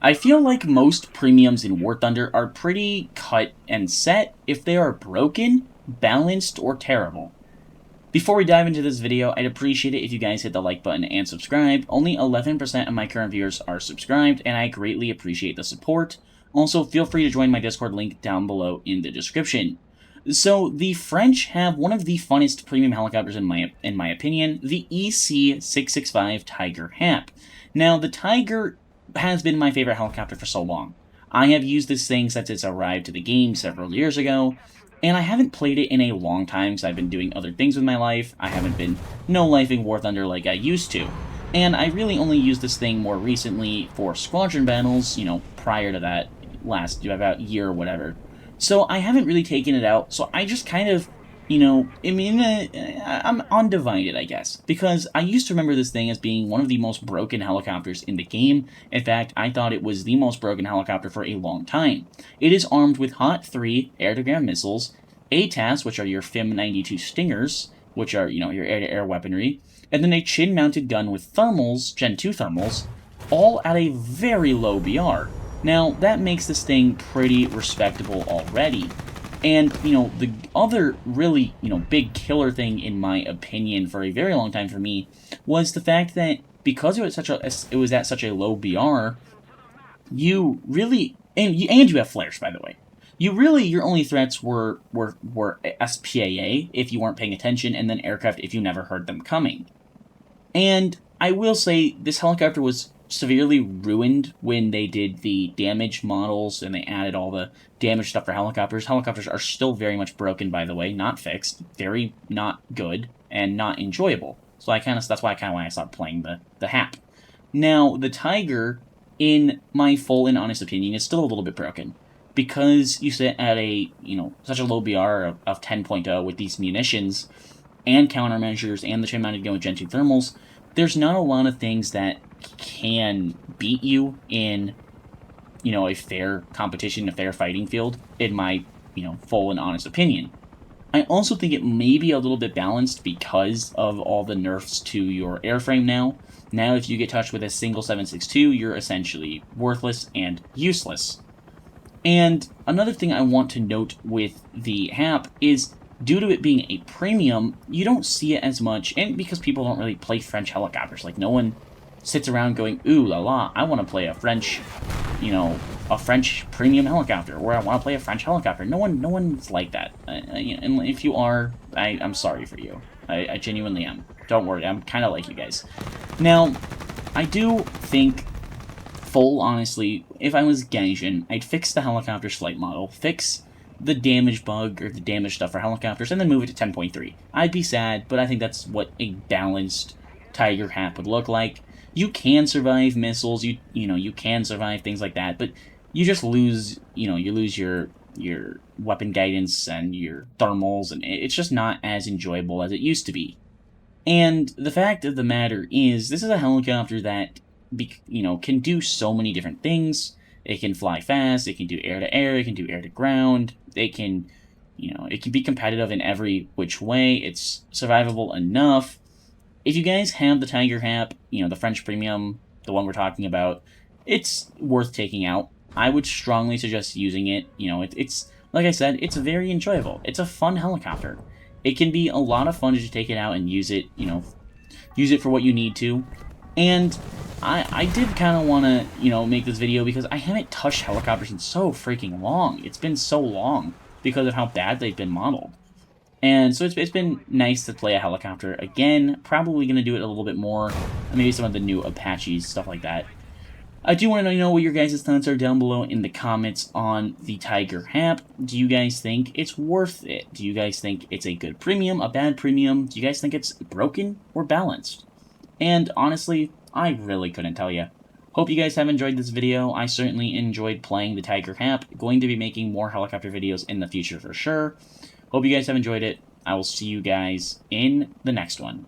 I feel like most premiums in War Thunder are pretty cut and set if they are broken, balanced, or terrible. Before we dive into this video, I'd appreciate it if you guys hit the like button and subscribe. Only 11% of my current viewers are subscribed, and I greatly appreciate the support. Also, feel free to join my Discord link down below in the description. So, the French have one of the funnest premium helicopters in my opinion, the EC-665 Tiger HAP. Now, the Tiger has been my favorite helicopter for so long. I have used this thing since it's arrived to the game several years ago, and I haven't played it in a long time because I've been doing other things with my life. I haven't been no-lifing War Thunder like I used to. And I really only used this thing more recently for squadron battles, prior to that last about a year or whatever. So I haven't really taken it out, so I just kind of, I'm undivided, I guess, because I used to remember this thing as being one of the most broken helicopters in the game. In fact, I thought it was the most broken helicopter for a long time. It is armed with HOT-3 air-to-ground missiles, ATAS, which are your FIM-92 Stingers, which are, your air-to-air weaponry, and then a chin-mounted gun with thermals, Gen 2 thermals, all at a very low BR. Now, that makes this thing pretty respectable already. And, the other really, big killer thing, in my opinion, for a very long time for me, was the fact that because it was at such a low BR, you really, and you have flares, by the way. Your only threats were SPAA if you weren't paying attention, and then aircraft if you never heard them coming. And I will say, this helicopter was severely ruined when they did the damage models and they added all the damage stuff for helicopters. Helicopters are still very much broken, by the way, not fixed, very not good, and not enjoyable. So that's why I stopped playing the HAP. Now, the Tiger, in my full and honest opinion, is still a little bit broken. Because you sit at a, such a low BR of 10.0 with these munitions and countermeasures and the chin-mounted gun with Gen 2 thermals, there's not a lot of things that can beat you in, a fair competition, a fair fighting field, in my, full and honest opinion. I also think it may be a little bit balanced because of all the nerfs to your airframe now. Now, if you get touched with a single 7.62, you're essentially worthless and useless. And another thing I want to note with the HAP is, due to it being a premium, you don't see it as much, and because people don't really play French helicopters. Like, no one sits around going, ooh la la, I want to play a French premium helicopter, or I want to play a French helicopter. No one's like that. And if you are, I'm sorry for you. I genuinely am. Don't worry, I'm kind of like you guys. Now, I do think, honestly, if I was GAIJIN, I'd fix the helicopter's flight model, fix the damage bug, or the damage stuff for helicopters, and then move it to 10.3. I'd be sad, but I think that's what a balanced Tiger HAP would look like. You can survive missiles, you can survive things like that, but you just lose, you lose your weapon guidance and your thermals, and it's just not as enjoyable as it used to be. And the fact of the matter is, this is a helicopter that, can do so many different things. It can fly fast, it can do air-to-air, it can do air-to-ground, it can be competitive in every which way. It's survivable enough. If you guys have the Tiger HAP, the French premium, the one we're talking about, it's worth taking out. I would strongly suggest using it. It's like I said, it's very enjoyable. It's a fun helicopter. It can be a lot of fun to just take it out and use it, use it for what you need to. And I did kind of want to, make this video because I haven't touched helicopters in so freaking long. It's been so long because of how bad they've been modeled. And so it's been nice to play a helicopter again. Probably going to do it a little bit more. Maybe some of the new Apaches, stuff like that. I do want to know what your guys' thoughts are down below in the comments on the Tiger HAP. Do you guys think it's worth it? Do you guys think it's a good premium, a bad premium? Do you guys think it's broken or balanced? And honestly, I really couldn't tell you. Hope you guys have enjoyed this video. I certainly enjoyed playing the Tiger HAP. Going to be making more helicopter videos in the future for sure. Hope you guys have enjoyed it. I will see you guys in the next one.